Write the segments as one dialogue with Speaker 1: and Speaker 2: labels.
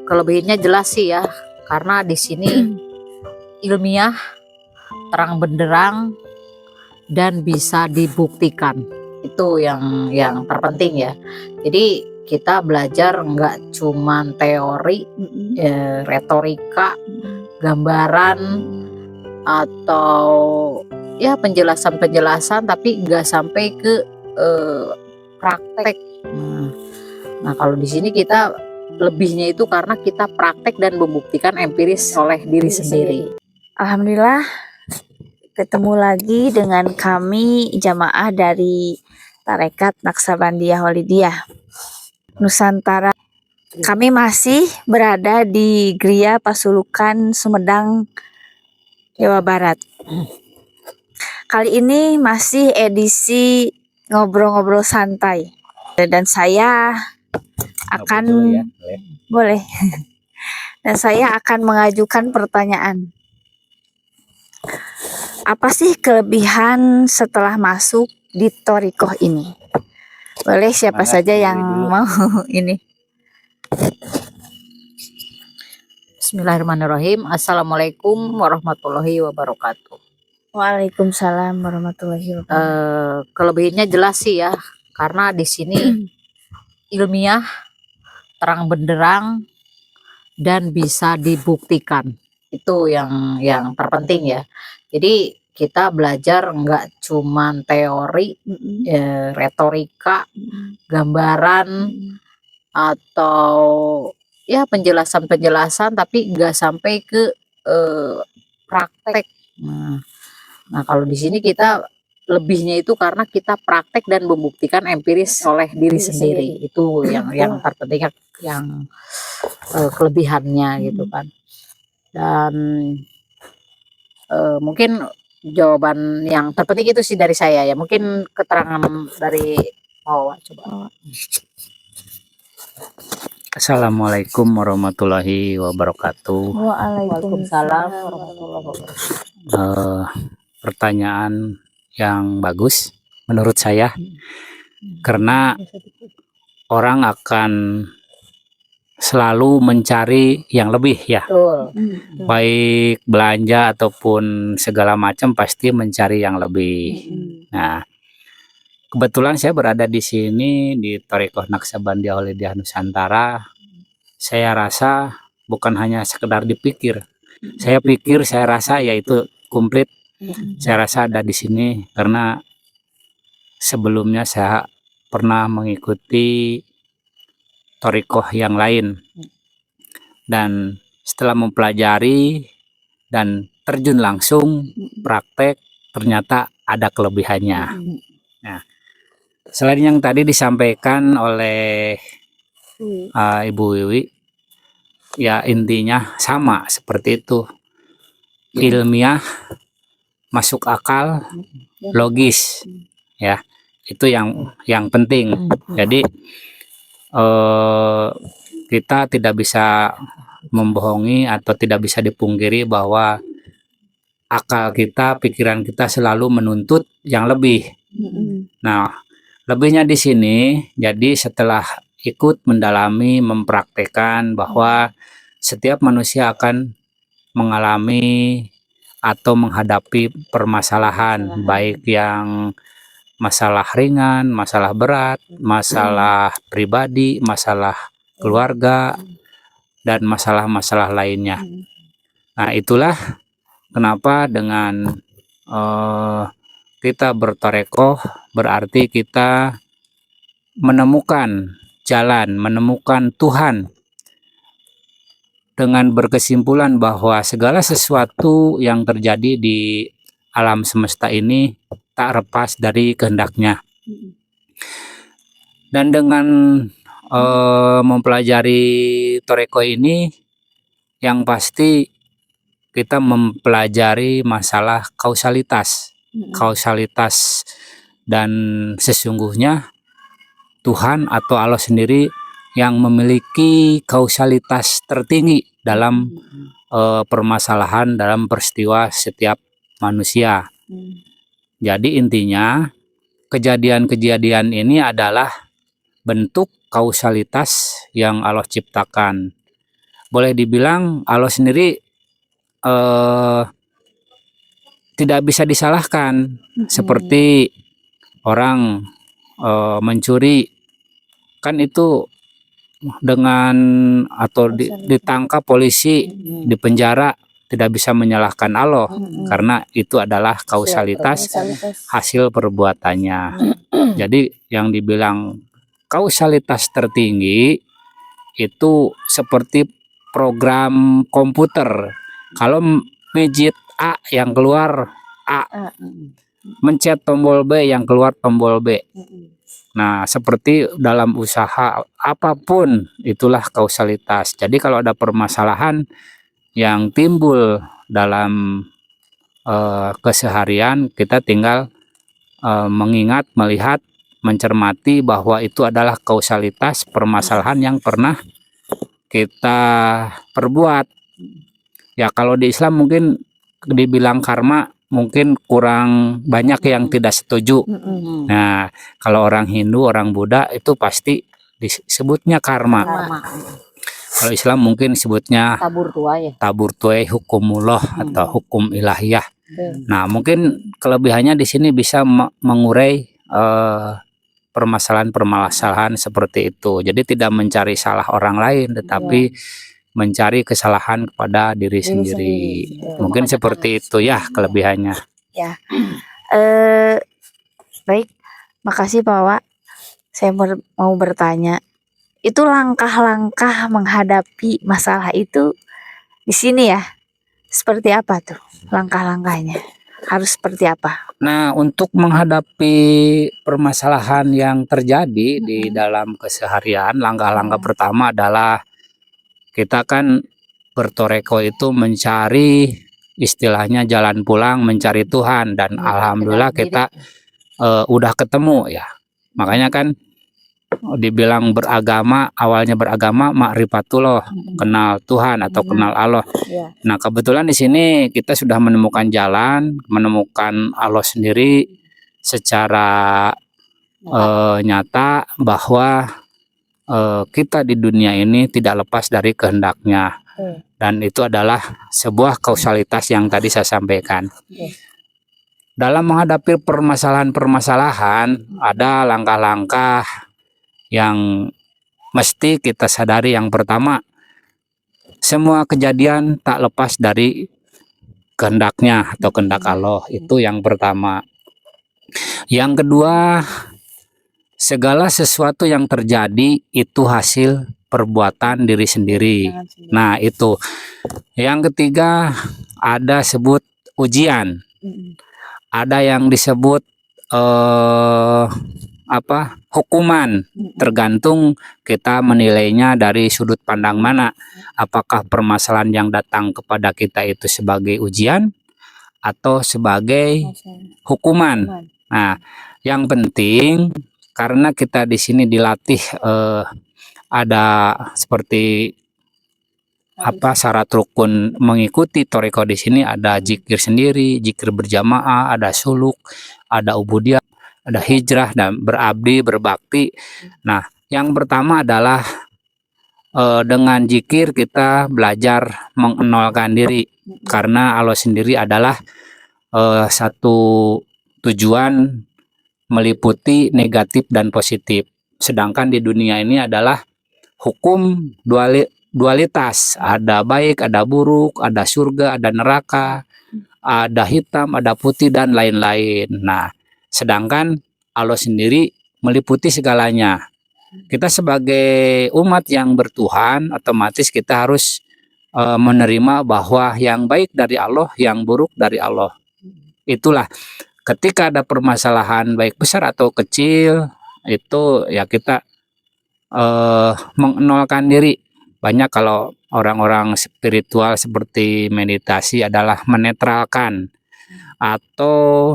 Speaker 1: Kelebihannya jelas sih ya, karena di sini ilmiah, terang benderang, dan bisa dibuktikan. Itu yang terpenting ya. Jadi kita belajar nggak cuman teori, retorika, gambaran, atau ya penjelasan-penjelasan, tapi nggak sampai ke praktek. Nah, kalau di sini kita lebihnya itu karena kita praktek dan membuktikan empiris oleh diri sendiri.
Speaker 2: Alhamdulillah ketemu lagi dengan kami jamaah dari Tarekat Naksabandiyah Walidiyah Nusantara. Kami masih berada di Gria Pasulukan, Sumedang, Jawa Barat. Kali ini masih edisi ngobrol-ngobrol santai, dan saya akan boleh dan saya akan mengajukan pertanyaan. Apa sih kelebihan setelah masuk di Thariqah ini? Boleh siapa saja yang mau ini.
Speaker 1: Bismillahirrahmanirrahim. Assalamualaikum warahmatullahi wabarakatuh.
Speaker 2: Waalaikumsalam warahmatullahi wabarakatuh.
Speaker 1: Kelebihannya jelas sih ya, karena di sini ilmiah, terang benderang, dan bisa dibuktikan. Itu yang terpenting ya. Jadi kita belajar nggak cuman teori, retorika, gambaran, atau ya penjelasan-penjelasan, tapi nggak sampai ke praktek. Nah, kalau di sini kita lebihnya itu karena kita praktek dan membuktikan empiris oleh diri sendiri. Itu yang terpenting, yang kelebihannya gitu kan. Dan mungkin jawaban yang terpenting itu sih dari saya ya. Mungkin keterangan dari coba.
Speaker 3: Assalamualaikum warahmatullahi wabarakatuh.
Speaker 1: Waalaikumsalam warahmatullahi wabarakatuh.
Speaker 3: Pertanyaan yang bagus menurut saya, karena orang akan selalu mencari yang lebih ya. Baik belanja ataupun segala macam pasti mencari yang lebih. Nah, kebetulan saya berada di sini di Thariqah Naksabandiyah Walidiyah Nusantara. Saya rasa bukan hanya sekedar dipikir. Saya pikir, saya rasa yaitu komplit. Saya rasa ada di sini karena sebelumnya saya pernah mengikuti Thariqah yang lain. Dan setelah mempelajari dan terjun langsung praktek, ternyata ada kelebihannya. Nah, selain yang tadi disampaikan oleh Ibu Wiwi, ya intinya sama seperti itu. Ilmiah, masuk akal, logis, ya itu yang penting. Jadi kita tidak bisa membohongi atau tidak bisa dipungkiri bahwa akal kita, pikiran kita selalu menuntut yang lebih. Nah, lebihnya di sini, jadi setelah ikut mendalami, mempraktekkan bahwa setiap manusia akan mengalami atau menghadapi permasalahan, baik yang masalah ringan, masalah berat, masalah pribadi, masalah keluarga, dan masalah-masalah lainnya. Nah, itulah kenapa dengan kita berthariqah berarti kita menemukan jalan, menemukan Tuhan, dengan berkesimpulan bahwa segala sesuatu yang terjadi di alam semesta ini tak lepas dari kehendaknya. Dan dengan mempelajari thariqah ini, yang pasti kita mempelajari masalah kausalitas. Dan sesungguhnya Tuhan atau Allah sendiri yang memiliki kausalitas tertinggi dalam permasalahan, dalam peristiwa setiap manusia. Jadi intinya kejadian-kejadian ini adalah bentuk kausalitas yang Allah ciptakan. boleh dibilang Allah sendiri tidak bisa disalahkan. Seperti orang mencuri, kan itu dengan atau ditangkap polisi, di penjara, tidak bisa menyalahkan Allah karena itu adalah kausalitas hasil perbuatannya. Jadi yang dibilang kausalitas tertinggi itu seperti program komputer. Kalau mijit A yang keluar A, mencet tombol B yang keluar tombol B. Nah, seperti dalam usaha apapun itulah kausalitas. Jadi kalau ada permasalahan yang timbul dalam keseharian, kita tinggal mengingat, melihat, mencermati bahwa itu adalah kausalitas permasalahan yang pernah kita perbuat. Ya kalau di Islam mungkin dibilang karma, mungkin kurang banyak yang tidak setuju. Nah, kalau orang Hindu, orang Buddha itu pasti disebutnya karma. Kalau Islam mungkin disebutnya tabur tuai hukumullah atau hukum ilahiyah. Nah, mungkin kelebihannya di sini bisa mengurai permasalahan-permasalahan seperti itu. Jadi tidak mencari salah orang lain, tetapi mencari kesalahan kepada diri sendiri. Mungkin seperti itu ya kelebihannya.
Speaker 2: Ya, baik, makasih Pak Wak. Saya mau bertanya, itu langkah-langkah menghadapi masalah itu di sini ya, seperti apa tuh langkah-langkahnya? Harus seperti apa?
Speaker 3: Nah, untuk menghadapi permasalahan yang terjadi di dalam keseharian, langkah-langkah pertama adalah kita kan bertoreko itu mencari istilahnya jalan pulang, mencari Tuhan, dan alhamdulillah kita udah ketemu ya. Makanya kan dibilang beragama, awalnya beragama ma'rifatullah, kenal Tuhan atau kenal Allah. Nah, kebetulan di sini kita sudah menemukan jalan, menemukan Allah sendiri secara nyata bahwa kita di dunia ini tidak lepas dari kehendaknya, dan itu adalah sebuah kausalitas yang tadi saya sampaikan. Dalam menghadapi permasalahan-permasalahan, ada langkah-langkah yang mesti kita sadari. Yang pertama, semua kejadian tak lepas dari kehendaknya atau kehendak Allah. Itu yang pertama. Yang kedua, segala sesuatu yang terjadi itu hasil perbuatan diri sendiri. Nah, itu. Yang ketiga, ada sebut ujian. Ada yang disebut hukuman. Tergantung kita menilainya dari sudut pandang mana. Apakah permasalahan yang datang kepada kita itu sebagai ujian atau sebagai hukuman. Nah, yang penting karena kita di sini dilatih ada seperti syarat rukun mengikuti toreko. Di sini ada zikir sendiri, zikir berjamaah, ada suluk, ada ubudiyah, ada hijrah, dan berabdi, berbakti. Nah, yang pertama adalah dengan zikir kita belajar mengenolkan diri, karena Allah sendiri adalah satu tujuan meliputi negatif dan positif. Sedangkan di dunia ini adalah hukum dualitas, ada baik, ada buruk, ada surga, ada neraka, ada hitam, ada putih, dan lain-lain. Nah, sedangkan Allah sendiri meliputi segalanya. Kita sebagai umat yang bertuhan, otomatis kita harus menerima bahwa yang baik dari Allah, yang buruk dari Allah. Itulah ketika ada permasalahan baik besar atau kecil, itu ya kita mengenolkan diri. Banyak kalau orang-orang spiritual seperti meditasi adalah menetralkan atau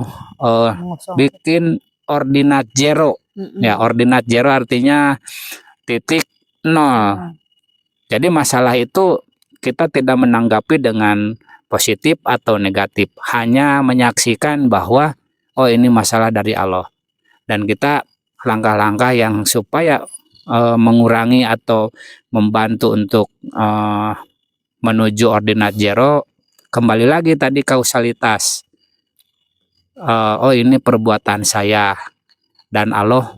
Speaker 3: bikin ordinat zero. Ya, ordinat zero artinya titik nol. Jadi masalah itu kita tidak menanggapi dengan positif atau negatif, hanya menyaksikan bahwa oh ini masalah dari Allah, dan kita langkah-langkah yang supaya mengurangi atau membantu untuk menuju ordinat zero, kembali lagi tadi kausalitas. Oh ini perbuatan saya dan Allah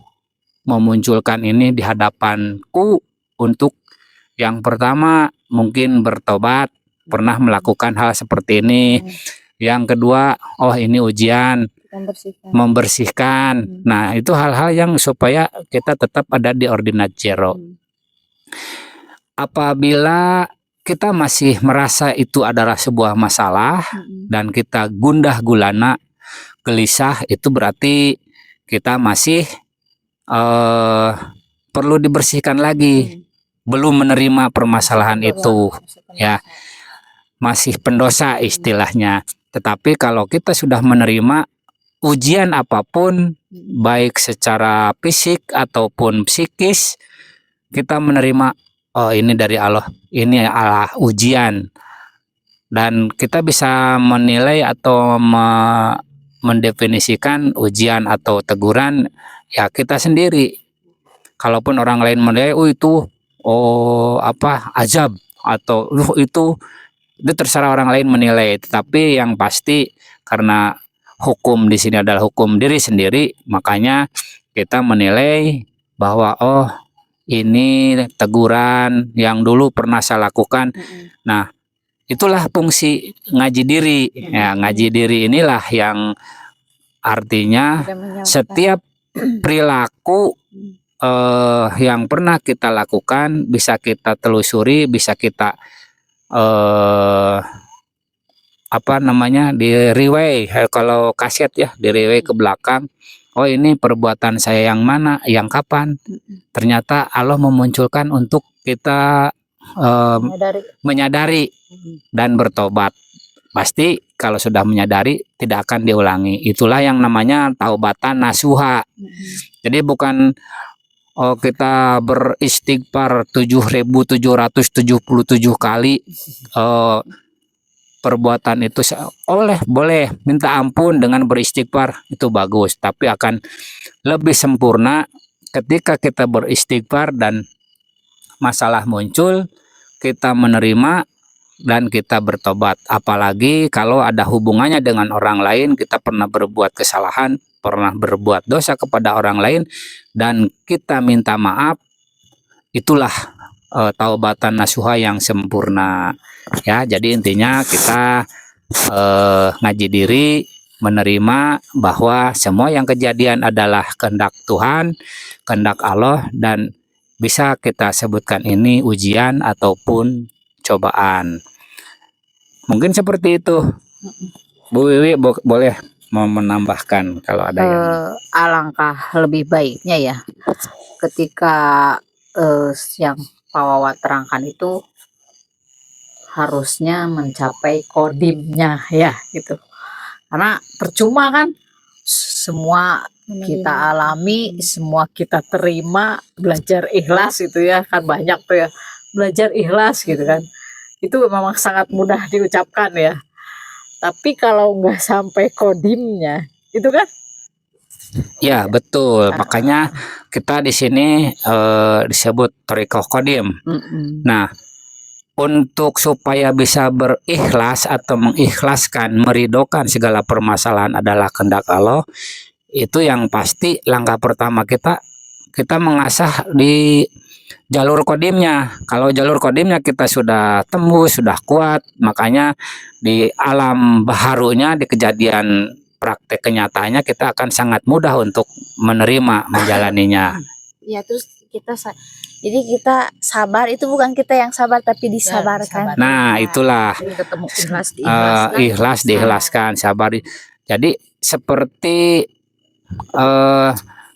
Speaker 3: memunculkan ini di hadapanku untuk yang pertama mungkin bertobat, pernah melakukan hal seperti ini. Yang kedua, oh ini ujian, membersihkan. Nah, itu hal-hal yang supaya kita tetap ada di ordinat zero. Apabila kita masih merasa itu adalah sebuah masalah dan kita gundah gulana, gelisah, itu berarti kita masih perlu dibersihkan lagi, belum menerima permasalahan itu, ya, masih pendosa istilahnya. Tetapi kalau kita sudah menerima ujian apapun, baik secara fisik ataupun psikis, kita menerima, oh ini dari Allah, ini adalah ujian, dan kita bisa menilai atau mendefinisikan ujian atau teguran ya kita sendiri. Kalaupun orang lain menilai, itu azab, atau itu terserah orang lain menilai. Tetapi yang pasti karena hukum di sini adalah hukum diri sendiri, makanya kita menilai bahwa oh ini teguran yang dulu pernah saya lakukan. Nah, itulah fungsi ngaji diri. Ya, ngaji diri inilah yang artinya setiap perilaku yang pernah kita lakukan bisa kita telusuri, bisa kita di reway, kalau kaset ya, di reway ke belakang. Oh ini perbuatan saya yang mana, yang kapan. Ternyata Allah memunculkan untuk kita menyadari dan bertobat. Pasti kalau sudah menyadari tidak akan diulangi. Itulah yang namanya taubatan nasuha. Jadi bukan kita beristighfar 7.777 kali, perbuatan itu boleh minta ampun dengan beristighfar, itu bagus, tapi akan lebih sempurna ketika kita beristighfar dan masalah muncul, kita menerima dan kita bertobat. Apalagi kalau ada hubungannya dengan orang lain, kita pernah berbuat kesalahan, pernah berbuat dosa kepada orang lain, dan kita minta maaf, itulah taubatan nasuha yang sempurna. Ya, jadi intinya kita ngaji diri, menerima bahwa semua yang kejadian adalah kehendak Tuhan, kehendak Allah, dan bisa kita sebutkan ini ujian ataupun cobaan. Mungkin seperti itu. Bu Wiwi boleh mau menambahkan kalau ada yang
Speaker 1: alangkah lebih baiknya ya ketika yang Pak Wawa terangkan itu harusnya mencapai kodimnya ya gitu, karena percuma kan semua kita alami, semua kita terima, belajar ikhlas itu ya kan, banyak tuh ya belajar ikhlas gitu kan, itu memang sangat mudah diucapkan ya, tapi kalau nggak sampai kodimnya itu kan
Speaker 3: ya betul, makanya kita di sini disebut thariqah qadim. Nah, untuk supaya bisa berikhlas atau mengikhlaskan, meridokan segala permasalahan adalah kehendak Allah, itu yang pasti langkah pertama kita mengasah di jalur kodimnya. Kalau jalur kodimnya kita sudah tembus, sudah kuat, makanya di alam baharunya, di kejadian praktek kenyataannya kita akan sangat mudah untuk menerima, menjalaninya.
Speaker 2: Ya, terus jadi kita sabar, itu bukan kita yang sabar tapi disabarkan.
Speaker 3: Nah, itulah
Speaker 1: ketemu
Speaker 3: ikhlas diikhlaskan, sabar. Jadi seperti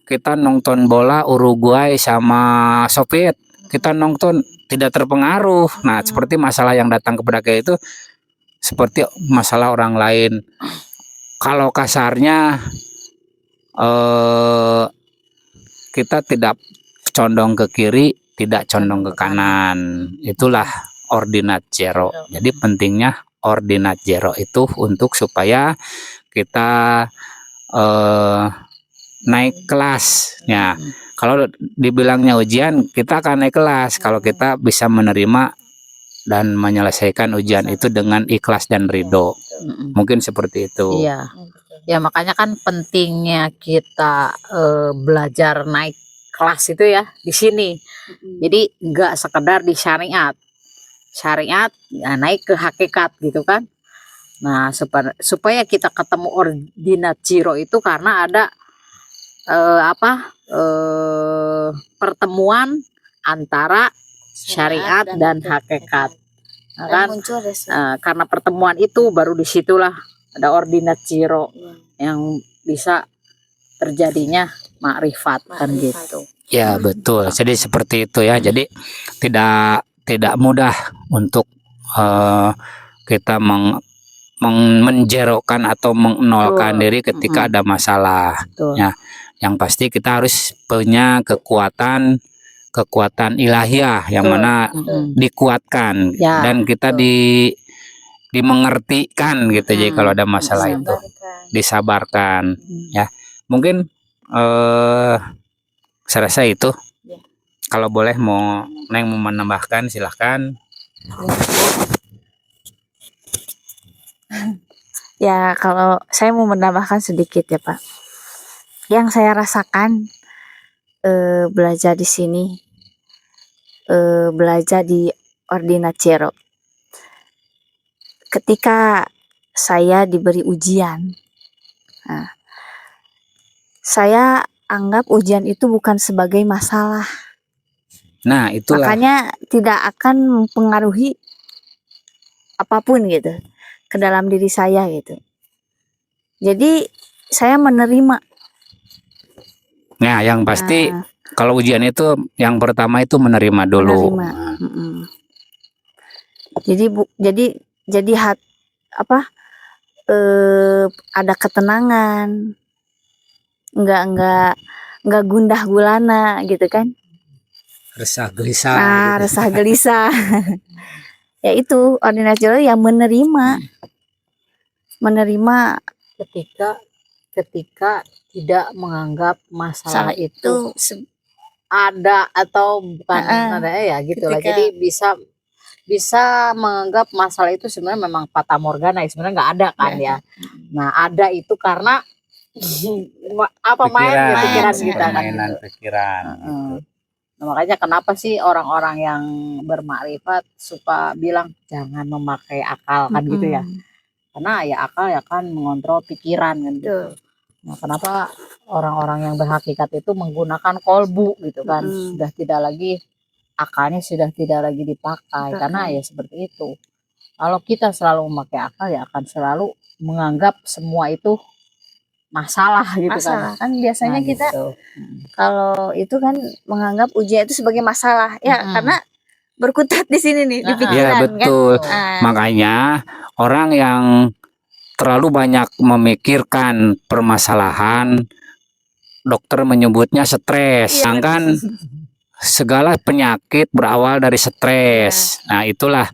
Speaker 3: kita nonton bola Uruguay sama Soviet, kita nonton tidak terpengaruh. Nah, seperti masalah yang datang kepada kita itu seperti masalah orang lain. Kalau kasarnya kita tidak condong ke kiri, tidak condong ke kanan. Itulah ordinat zero. Jadi pentingnya ordinat zero itu untuk supaya kita naik kelasnya. Kalau dibilangnya ujian, kita akan naik kelas kalau kita bisa menerima dan menyelesaikan ujian itu dengan ikhlas dan ridho. Mungkin seperti itu.
Speaker 1: Iya. Ya makanya kan pentingnya kita belajar naik kelas itu ya di sini. Jadi nggak sekedar di syariat ya, naik ke hakikat gitu kan. Nah supaya kita ketemu ordinat jiro itu karena ada pertemuan antara syariat dan hakikat. Nah, kan
Speaker 2: muncul
Speaker 1: karena pertemuan itu baru disitulah ada ordinat jiro yang bisa terjadinya makrifat kan gitu.
Speaker 3: Ya betul. Jadi seperti itu ya. Jadi tidak mudah untuk kita menjerokan atau mengnolkan diri ketika ada masalah.
Speaker 1: Betul.
Speaker 3: Ya, yang pasti kita harus punya kekuatan ilahiyah yang mana dikuatkan
Speaker 1: Ya,
Speaker 3: dan kita dimengertikan gitu. Jadi kalau ada masalah itu disabarkan. Ya, mungkin saya rasa itu. Kalau boleh mau Neng mau menambahkan silahkan.
Speaker 2: Ya, kalau saya mau menambahkan sedikit ya Pak. Yang saya rasakan belajar di sini, belajar di ordinat jiro. Ketika saya diberi ujian, nah, saya anggap ujian itu bukan sebagai masalah.
Speaker 3: Nah, itulah.
Speaker 2: Makanya tidak akan mempengaruhi apapun gitu ke dalam diri saya gitu. Jadi saya menerima.
Speaker 3: Nah, yang pasti kalau ujian itu yang pertama itu menerima dulu.
Speaker 2: Menerima. Jadi ada ketenangan. Enggak gundah gulana gitu kan.
Speaker 3: Resah gelisah.
Speaker 2: Nah, resah gelisah. Ya itu ordinat jiro yang menerima
Speaker 1: ketika tidak menganggap masalah itu ada atau bukan ada ya gitulah. Jadi bisa menganggap masalah itu sebenarnya memang fata morgana ya, sebenarnya nggak ada kan ya. Nah ada itu karena main pikiran kita kan gitu.
Speaker 3: Pikiran.
Speaker 1: Nah, makanya kenapa sih orang-orang yang bermakrifat suka bilang jangan memakai akal kan gitu ya. Karena ya akal ya kan mengontrol pikiran kan gitu. Nah, kenapa orang-orang yang berhakikat itu menggunakan kolbu gitu kan. Sudah tidak lagi akalnya sudah tidak lagi dipakai karena ya seperti itu. Kalau kita selalu memakai akal ya akan selalu menganggap semua itu masalah gitu kan
Speaker 2: biasanya
Speaker 1: nah,
Speaker 2: kita
Speaker 1: gitu.
Speaker 2: Kalau itu kan menganggap ujian itu sebagai masalah ya karena berkutat di sini nih di pikiran
Speaker 3: ya betul
Speaker 2: kan?
Speaker 3: Makanya orang yang terlalu banyak memikirkan permasalahan dokter menyebutnya stres sedangkan segala penyakit berawal dari stres. Nah itulah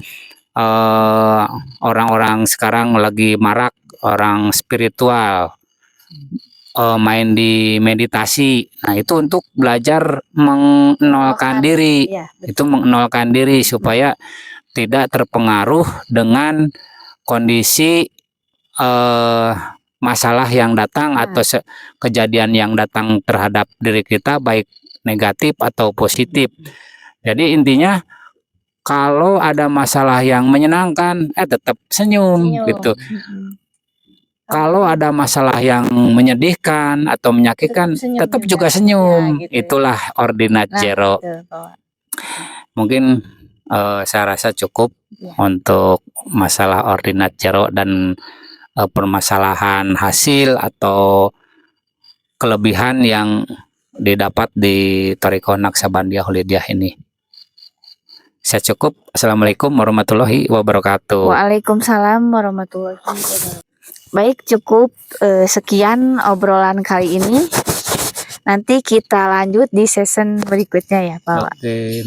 Speaker 3: orang-orang sekarang lagi marak orang spiritual main di meditasi. Nah itu untuk belajar mengenalkan diri. Itu mengenalkan diri supaya tidak terpengaruh dengan kondisi masalah yang datang atau kejadian yang datang terhadap diri kita baik negatif atau positif. Jadi intinya kalau ada masalah yang menyenangkan tetap senyum. Gitu. Kalau ada masalah yang menyedihkan atau menyakitkan tetap juga senyum. Ya, gitu. Itulah ordinat jiro. Mungkin saya rasa cukup untuk masalah ordinat jiro dan permasalahan hasil atau kelebihan yang didapat di Thariqah Naqsabandiyah Hulidiyah ini. Saya cukup. Assalamualaikum warahmatullahi wabarakatuh.
Speaker 2: Waalaikumsalam warahmatullahi wabarakatuh. Baik, cukup sekian obrolan kali ini. Nanti kita lanjut di season berikutnya ya Pak.
Speaker 3: Oke,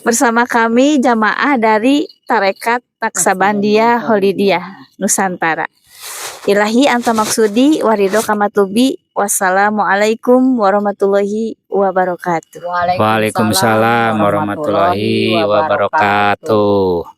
Speaker 2: bersama kami jamaah dari Tarekat Naksabandia Holidiyah Nusantara. Ilahi anta maksudi warido kamatubi. Wassalamualaikum warahmatullahi wabarakatuh.
Speaker 3: Waalaikumsalam warahmatullahi wabarakatuh.